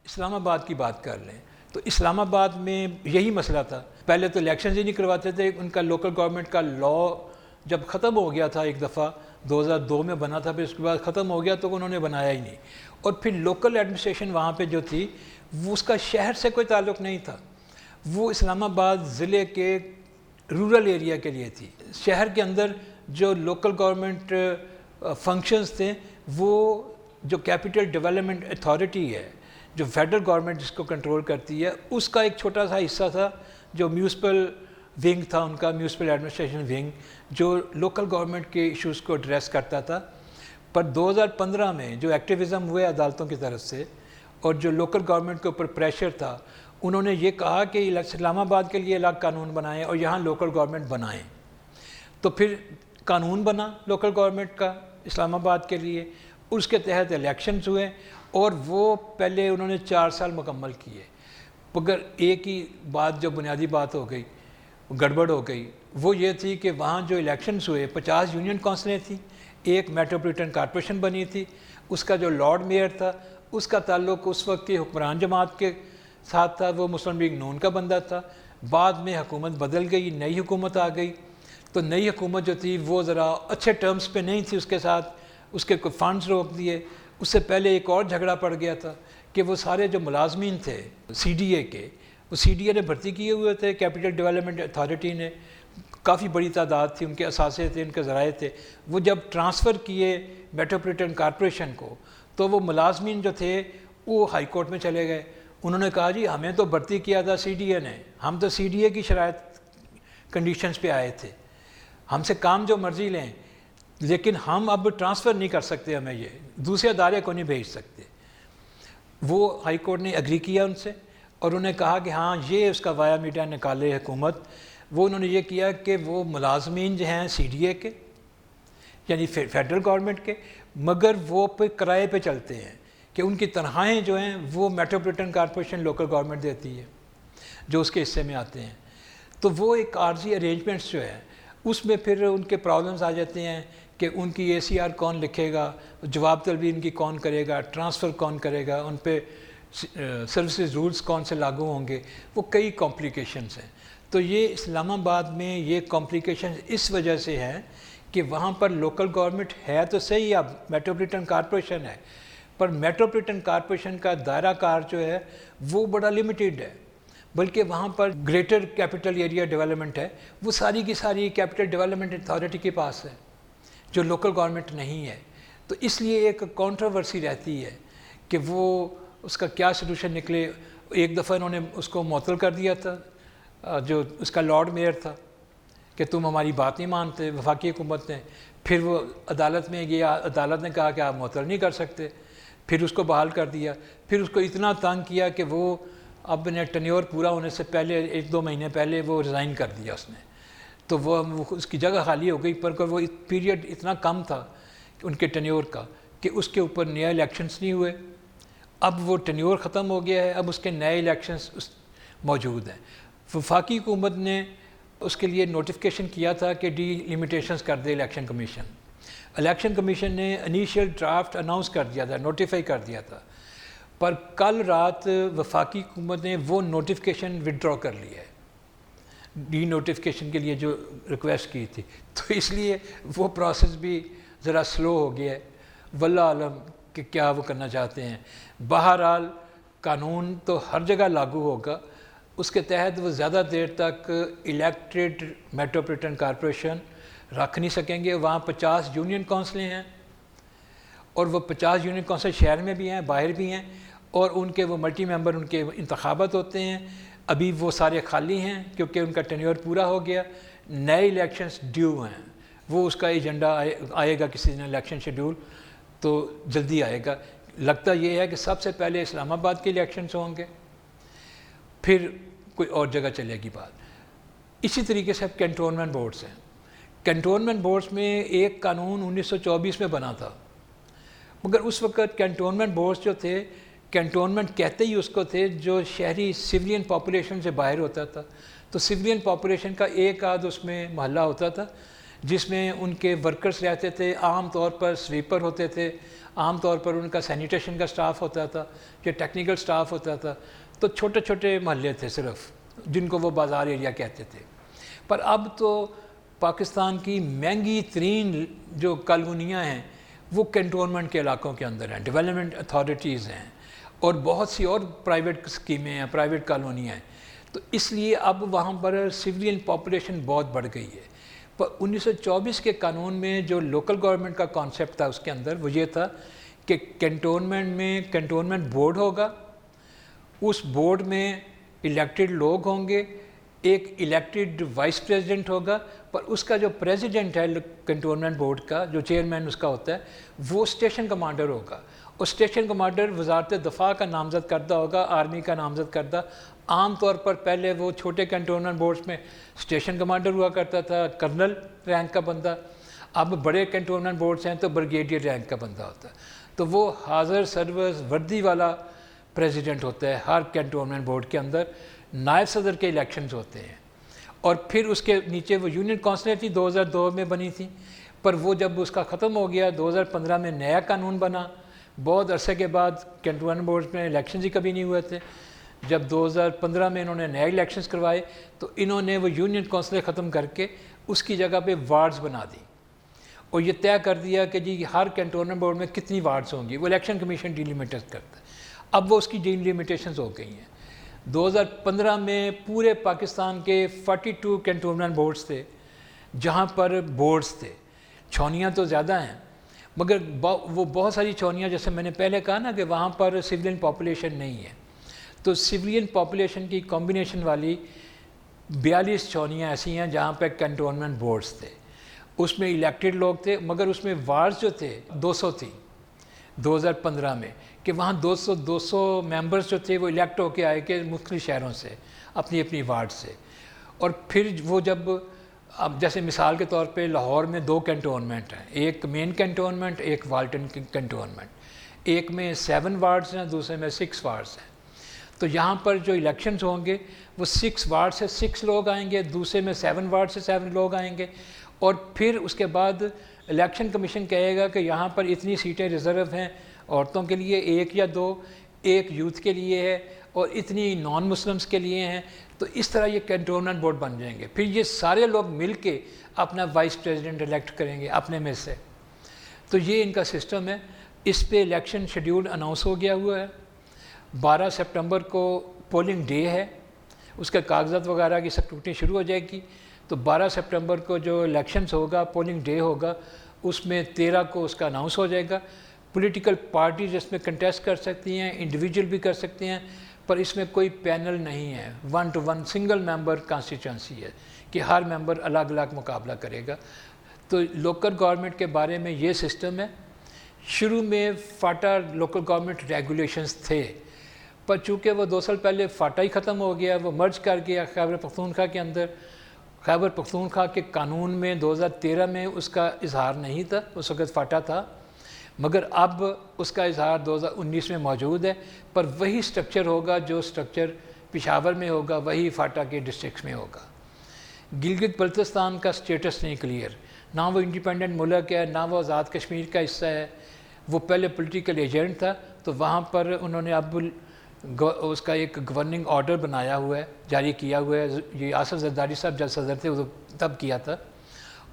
اسلام آباد کی بات کر لیں تو اسلام آباد میں یہی مسئلہ تھا. پہلے تو الیکشنز ہی نہیں کرواتے تھے. ان کا لوکل گورنمنٹ کا لا جب ختم ہو گیا تھا ایک دفعہ 2002 میں بنا تھا, پھر اس کے بعد ختم ہو گیا تو انہوں نے بنایا ہی نہیں. اور پھر لوکل ایڈمنسٹریشن وہاں پہ جو تھی وہ اس کا شہر سے کوئی تعلق نہیں تھا, وہ اسلام آباد ضلع کے رورل ایریا کے لیے تھی. شہر کے اندر جو لوکل گورنمنٹ فنکشنز تھے وہ جو کیپٹل ڈیولپمنٹ اتھارٹی ہے, جو فیڈرل گورنمنٹ جس کو کنٹرول کرتی ہے, اس کا ایک چھوٹا سا حصہ تھا جو میونسپل ونگ تھا ان کا, میونسپل ایڈمنسٹریشن ونگ, جو لوکل گورنمنٹ کے ایشوز کو ایڈریس کرتا تھا. پر 2015 میں جو ایکٹیویزم ہوئے عدالتوں کی طرف سے اور جو لوکل گورنمنٹ کے اوپر پریشر تھا, انہوں نے یہ کہا کہ اسلام آباد کے لیے الگ قانون بنائیں اور یہاں لوکل گورنمنٹ بنائیں. تو پھر قانون بنا لوکل گورنمنٹ کا اسلام آباد کے لیے, اس کے تحت الیکشنز ہوئے اور وہ پہلے انہوں نے 4 سال مکمل کیے. مگر ایک ہی بات جو بنیادی بات ہو گئی, گڑبڑ ہو گئی, وہ یہ تھی کہ وہاں جو الیکشنز ہوئے 50 یونین کونسلیں تھیں, ایک میٹروپولیٹن کارپوریشن بنی تھی, اس کا جو لارڈ میئر تھا اس کا تعلق اس وقت کی حکمران جماعت کے ساتھ تھا, وہ مسلم لیگ نون کا بندہ تھا. بعد میں حکومت بدل گئی, نئی حکومت آ گئی, تو نئی حکومت جو تھی وہ ذرا اچھے ٹرمز پہ نہیں تھی اس کے ساتھ, اس کے کوئی فنڈز روک دیے. اس سے پہلے ایک اور جھگڑا پڑ گیا تھا کہ وہ سارے جو ملازمین تھے سی ڈی اے کے, وہ سی ڈی اے نے بھرتی کیے ہوئے تھے, کیپٹل ڈیولپمنٹ اتھارٹی نے, کافی بڑی تعداد تھی, ان کے اثاثے تھے, ان کے ذرائع تھے. وہ جب ٹرانسفر کیے میٹروپولیٹن کارپوریشن کو تو وہ ملازمین جو تھے وہ ہائی کورٹ میں چلے گئے. انہوں نے کہا جی ہمیں تو بھرتی کیا تھا سی ڈی اے نے, ہم تو سی ڈی اے کی شرائط کنڈیشنز پہ آئے تھے, ہم سے کام جو مرضی لیں, لیکن ہم اب ٹرانسفر نہیں کر سکتے, ہمیں یہ دوسرے ادارے کو نہیں بھیج سکتے. وہ ہائی کورٹ نے ایگری کیا ان سے اور انہوں نے کہا کہ ہاں یہ اس کا وایا میڈیا نکالے حکومت. وہ انہوں نے یہ کیا کہ وہ ملازمین جو ہیں سی ڈی اے کے یعنی فیڈرل گورنمنٹ کے, مگر وہ پہ کرائے پہ چلتے ہیں, کہ ان کی تنخواہیں جو ہیں وہ میٹروپولیٹن کارپوریشن لوکل گورنمنٹ دیتی ہے جو اس کے حصے میں آتے ہیں. تو وہ ایک عارضی ارینجمنٹس جو ہے اس میں پھر ان کے پرابلمز آ جاتے ہیں کہ ان کی اے سی آر کون لکھے گا, جواب طلبی ان کی کون کرے گا, ٹرانسفر کون کرے گا, ان پہ سروسز رولز کون سے لاگو ہوں گے, وہ کئی کمپلیکیشنز ہیں. تو یہ اسلام آباد میں یہ کمپلیکیشنز اس وجہ سے ہیں کہ وہاں پر لوکل گورنمنٹ ہے تو صحیح, اب میٹروپولیٹن کارپوریشن ہے, پر میٹروپولیٹن کارپوریشن کا دائرہ کار جو ہے وہ بڑا لمیٹیڈ ہے, بلکہ وہاں پر گریٹر کیپٹل ایریا ڈیولپمنٹ ہے وہ ساری کی ساری کیپٹل ڈیولپمنٹ اتھارٹی کے پاس ہے جو لوکل گورنمنٹ نہیں ہے. تو اس لیے ایک کانٹروورسی رہتی ہے کہ وہ اس کا کیا سلوشن نکلے. ایک دفعہ انہوں نے اس کو معطل کر دیا تھا, جو اس کا لارڈ میئر تھا, کہ تم ہماری بات نہیں مانتے وفاقی حکومت نے. پھر وہ عدالت میں گیا, عدالت نے کہا کہ آپ معطل نہیں کر سکتے, پھر اس کو بحال کر دیا. پھر اس کو اتنا تنگ کیا کہ وہ اب نے ٹینیور پورا ہونے سے پہلے 1-2 مہینے پہلے وہ ریزائن کر دیا اس نے. تو وہ اس کی جگہ خالی ہو گئی, پر وہ پیریڈ اتنا کم تھا ان کے ٹینیور کا کہ اس کے اوپر نئے الیکشنز نہیں ہوئے. اب وہ ٹینیور ختم ہو گیا ہے, اب اس کے نئے الیکشنز موجود ہیں. وفاقی حکومت نے اس کے لیے نوٹیفیکیشن کیا تھا کہ ڈی لیمیٹیشنز کر دے الیکشن کمیشن. الیکشن کمیشن نے انیشیل ڈرافٹ اناؤنس کر دیا تھا, نوٹیفائی کر دیا تھا, پر کل رات وفاقی حکومت نے وہ نوٹیفیکیشن وڈرا کر لیا ہے, ڈی نوٹیفیکیشن کے لیے جو ریکویسٹ کی تھی. تو اس لیے وہ پروسیس بھی ذرا سلو ہو گیا ہے, واللہ عالم کہ کیا وہ کرنا چاہتے ہیں. بہرحال قانون تو ہر جگہ لاگو ہوگا, اس کے تحت وہ زیادہ دیر تک الیکٹڈ میٹروپولیٹن کارپوریشن رکھ نہیں سکیں گے. وہاں 50 یونین کونسلیں ہیں اور وہ 50 یونین کونسل شہر میں بھی ہیں, باہر بھی ہیں, اور ان کے وہ ملٹی ممبر ان کے انتخابات ہوتے ہیں. ابھی وہ سارے خالی ہیں کیونکہ ان کا ٹینیور پورا ہو گیا. نئے الیکشنز ڈیو ہیں, وہ اس کا ایجنڈا آئے گا کسی دن الیکشن شیڈول, تو جلدی آئے گا. لگتا یہ ہے کہ سب سے پہلے اسلام آباد کے الیکشنز ہوں گے, پھر کوئی اور جگہ چلے گی بات. اسی طریقے سے اب کینٹونمنٹ بورڈز ہیں. کینٹونمنٹ بورڈز میں ایک قانون 1924 میں بنا تھا, مگر اس وقت کینٹونمنٹ بورڈز جو تھے, کینٹونمنٹ کہتے ہی اس کو تھے جو شہری سویلین پاپولیشن سے باہر ہوتا تھا. تو سویلین پاپولیشن کا ایک آدھ اس میں محلہ ہوتا تھا جس میں ان کے ورکرز رہتے تھے، عام طور پر سویپر ہوتے تھے، عام طور پر ان کا سینیٹیشن کا سٹاف ہوتا تھا یا ٹیکنیکل سٹاف ہوتا تھا. تو چھوٹے چھوٹے محلے تھے صرف، جن کو وہ بازار ایریا کہتے تھے. پر اب تو پاکستان کی مہنگی ترین جو کالونیاں ہیں وہ کنٹونمنٹ کے علاقوں کے اندر ہیں، ڈیولپمنٹ اتھارٹیز ہیں، اور بہت سی اور پرائیویٹ اسکیمیں ہیں، پرائیویٹ کالونیاں ہیں. تو اس لیے اب وہاں پر سویلین پاپولیشن بہت بڑھ گئی ہے. پر 1924 کے قانون میں جو لوکل گورنمنٹ کا کانسیپٹ تھا اس کے اندر وہ یہ تھا کہ کنٹونمنٹ میں کنٹونمنٹ بورڈ ہوگا، اس بورڈ میں الیکٹڈ لوگ ہوں گے، ایک الیکٹڈ وائس پریزیڈنٹ ہوگا، پر اس کا جو پریزیڈنٹ ہے کنٹونمنٹ بورڈ کا، جو چیئرمین اس کا ہوتا ہے، وہ اسٹیشن کمانڈر ہوگا. اور اسٹیشن کمانڈر وزارت دفاع کا نامزد کردہ ہوگا، آرمی کا نامزد کردہ. عام طور پر پہلے وہ چھوٹے کنٹونمنٹ بورڈز میں اسٹیشن کمانڈر ہوا کرتا تھا، کرنل رینک کا بندہ. اب بڑے کنٹونمنٹ بورڈز ہیں تو بریگیڈیئر رینک کا بندہ ہوتا ہے. تو وہ حاضر سروس وردی والا پریزیڈنٹ ہوتا ہے ہر کنٹونمنٹ بورڈ کے اندر. نائب صدر کے الیکشنز ہوتے ہیں، اور پھر اس کے نیچے وہ یونین کونسلیں تھی 2002 میں بنی تھی. پر وہ جب اس کا ختم ہو گیا 2015 میں نیا قانون بنا. بہت عرصے کے بعد کنٹونمنٹ بورڈ میں الیکشنز ہی کبھی نہیں ہوئے تھے. جب 2015 میں انہوں نے نئے الیکشنز کروائے تو انہوں نے وہ یونین کونسلیں ختم کر کے اس کی جگہ پہ وارڈز بنا دی، اور یہ طے کر دیا کہ جی ہر کنٹونمنٹ بورڈ میں کتنی وارڈز ہوں گی. وہ الیکشن کمیشن ڈیلیمیٹس کرتا ہے. اب وہ اس کی ڈیلیمیٹیشنز ہو گئی ہیں. 2015 میں پورے پاکستان کے 42 کنٹونمنٹ بورڈز تھے جہاں پر بورڈز تھے. چھونیاں تو زیادہ ہیں، مگر وہ بہت ساری چھونیاں، جیسے میں نے پہلے کہا نا کہ وہاں پر سویلین پاپولیشن نہیں ہے. تو سویلین پاپولیشن کی کمبینیشن والی 42 چھونیاں ایسی ہیں جہاں پہ کنٹونمنٹ بورڈز تھے. اس میں الیکٹڈ لوگ تھے، مگر اس میں وارڈز جو تھے 200 تھی 2015 میں، کہ وہاں 200 ممبرز جو تھے وہ الیکٹ ہو کے آئے کہ مختلف شہروں سے، اپنی اپنی وارڈ سے. اور پھر وہ جب اب جیسے مثال کے طور پہ لاہور میں 2 کنٹونمنٹ ہیں، ایک مین کنٹونمنٹ، ایک والٹن کنٹونمنٹ. ایک میں 7 وارڈز ہیں، دوسرے میں 6 وارڈز ہیں. تو یہاں پر جو الیکشنز ہوں گے وہ 6 وارڈ سے 6 لوگ آئیں گے، دوسرے میں 7 وارڈ سے 7 لوگ آئیں گے. اور پھر اس کے بعد الیکشن کمیشن کہے گا کہ یہاں پر اتنی سیٹیں ریزرو ہیں عورتوں کے لیے، 1 یا 2، ایک یوتھ کے لیے ہے، اور اتنی نان مسلمس کے لیے ہیں. تو اس طرح یہ کنٹونمنٹ بورڈ بن جائیں گے. پھر یہ سارے لوگ مل کے اپنا وائس پریزیڈنٹ الیکٹ کریں گے اپنے میں سے. تو یہ ان کا سسٹم ہے. اس پہ الیکشن شیڈیول اناؤنس ہو گیا ہوا ہے. 12 سپٹمبر کو پولنگ ڈے ہے، اس کے کاغذات وغیرہ کی اسکروٹنی شروع ہو جائے گی. تو 12 سپٹمبر کو جو الیکشنز ہوگا، پولنگ ڈے ہوگا، اس میں 13 کو اس کا اناؤنس ہو جائے گا. پولیٹیکل پارٹیز اس میں کنٹیسٹ کر سکتی ہیں، انڈیویجول بھی کر سکتے ہیں، پر اس میں کوئی پینل نہیں ہے. 1 to 1 سنگل ممبر کانسٹیچوئنسی ہے کہ ہر ممبر الگ الگ مقابلہ کرے گا. تو لوکل گورنمنٹ کے بارے میں یہ سسٹم ہے. شروع میں فاٹا لوکل گورنمنٹ ریگولیشنز تھے، پر چونکہ وہ 2 سال پہلے فاٹا ہی ختم ہو گیا، وہ مرج کر گیا خیبر پختونخوا کے اندر. خیبر پختونخوا کے قانون میں 2013 میں اس کا اظہار نہیں تھا، اس وقت فاٹا تھا، مگر اب اس کا اظہار 2019 میں موجود ہے. پر وہی سٹرکچر ہوگا جو سٹرکچر پشاور میں ہوگا، وہی فاٹا کے ڈسٹرکٹس میں ہوگا. گلگت بلتستان کا سٹیٹس نہیں کلیئر، نہ وہ انڈیپینڈنٹ ملک ہے، نہ وہ آزاد کشمیر کا حصہ ہے. وہ پہلے پولیٹیکل ایجنٹ تھا، تو وہاں پر انہوں نے اب اس کا ایک گورننگ آرڈر بنایا ہوا ہے، جاری کیا ہوا ہے. یہ آصف زرداری صاحب جب صدر تھے وہ تب کیا تھا.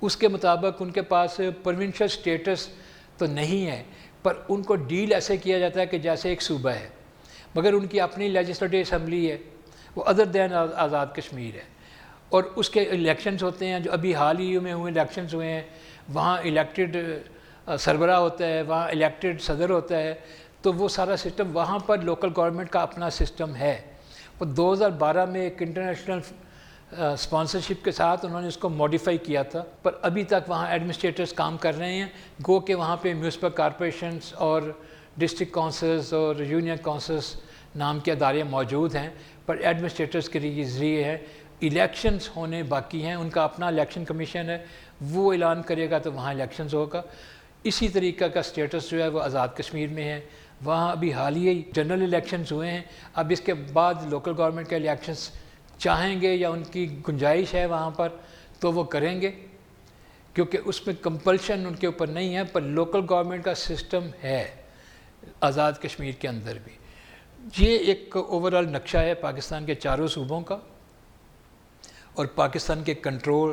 اس کے مطابق ان کے پاس پروونشل سٹیٹس تو نہیں ہے، پر ان کو ڈیل ایسے کیا جاتا ہے کہ جیسے ایک صوبہ ہے، مگر ان کی اپنی لیجسلیٹو اسمبلی ہے، وہ ادر دین آزاد کشمیر ہے. اور اس کے الیکشنز ہوتے ہیں، جو ابھی حال ہی میں ہوئے الیکشنز ہوئے ہیں، وہاں الیکٹڈ سربراہ ہوتا ہے، وہاں الیکٹڈ صدر ہوتا ہے. تو وہ سارا سسٹم وہاں پر لوکل گورنمنٹ کا اپنا سسٹم ہے. وہ 2012 میں ایک انٹرنیشنل اسپانسرشپ کے ساتھ انہوں نے اس کو موڈیفائی کیا تھا، پر ابھی تک وہاں ایڈمنسٹریٹرز کام کر رہے ہیں. گو کہ وہاں پہ میونسپل کارپوریشنز اور ڈسٹرکٹ کونسلز اور یونین کونسلز نام کے ادارے موجود ہیں، پر ایڈمنسٹریٹرز کے ذریعے ہیں. الیکشنز ہونے باقی ہیں، ان کا اپنا الیکشن کمیشن ہے، وہ اعلان کرے گا تو وہاں الیکشنز ہوگا. اسی طریقہ کا سٹیٹس جو ہے وہ آزاد کشمیر میں ہے. وہاں ابھی حالیہ جنرل الیکشنز ہوئے ہیں. اب اس کے بعد لوکل گورنمنٹ کے الیکشنز چاہیں گے یا ان کی گنجائش ہے وہاں پر تو وہ کریں گے. کیونکہ اس میں کمپلشن ان کے اوپر نہیں ہے، پر لوکل گورنمنٹ کا سسٹم ہے آزاد کشمیر کے اندر بھی۔ یہ ایک اوورآل نقشہ ہے پاکستان کے چاروں صوبوں کا اور پاکستان کے کنٹرول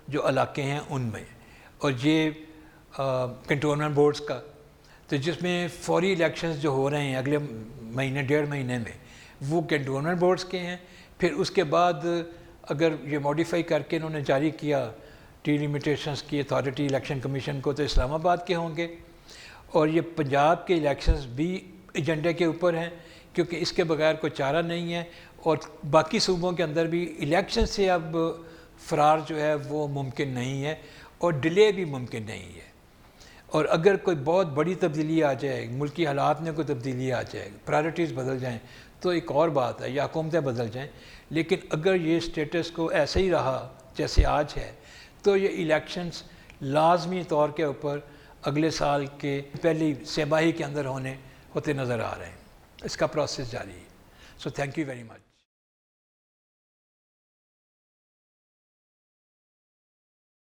جو علاقے ہیں ان میں، اور یہ کنٹونمنٹ بورڈز کا، تو جس میں فوری الیکشنز جو ہو رہے ہیں اگلے مہینے 1.5 مہینے میں، وہ کنٹونمنٹ بورڈز کے ہیں۔ پھر اس کے بعد اگر یہ موڈیفائی کر کے انہوں نے جاری کیا ٹی لمیٹیشنز کی اتھارٹی الیکشن کمیشن کو، تو اسلام آباد کے ہوں گے۔ اور یہ پنجاب کے الیکشنز بھی ایجنڈے کے اوپر ہیں، کیونکہ اس کے بغیر کوئی چارہ نہیں ہے، اور باقی صوبوں کے اندر بھی الیکشن سے اب فرار جو ہے وہ ممکن نہیں ہے، اور ڈیلے بھی ممکن نہیں ہے۔ اور اگر کوئی بہت بڑی تبدیلی آ جائے، ملکی حالات میں کوئی تبدیلی آ جائے، پرائرٹیز بدل جائیں، تو ایک اور بات ہے، یا حکومتیں بدل جائیں۔ لیکن اگر یہ اسٹیٹس کو ایسے ہی رہا جیسے آج ہے، تو یہ الیکشنز لازمی طور کے اوپر اگلے سال کے پہلی سہ ماہی کے اندر ہوتے نظر آ رہے ہیں۔ اس کا پروسیس جاری ہے۔ So thank you very much.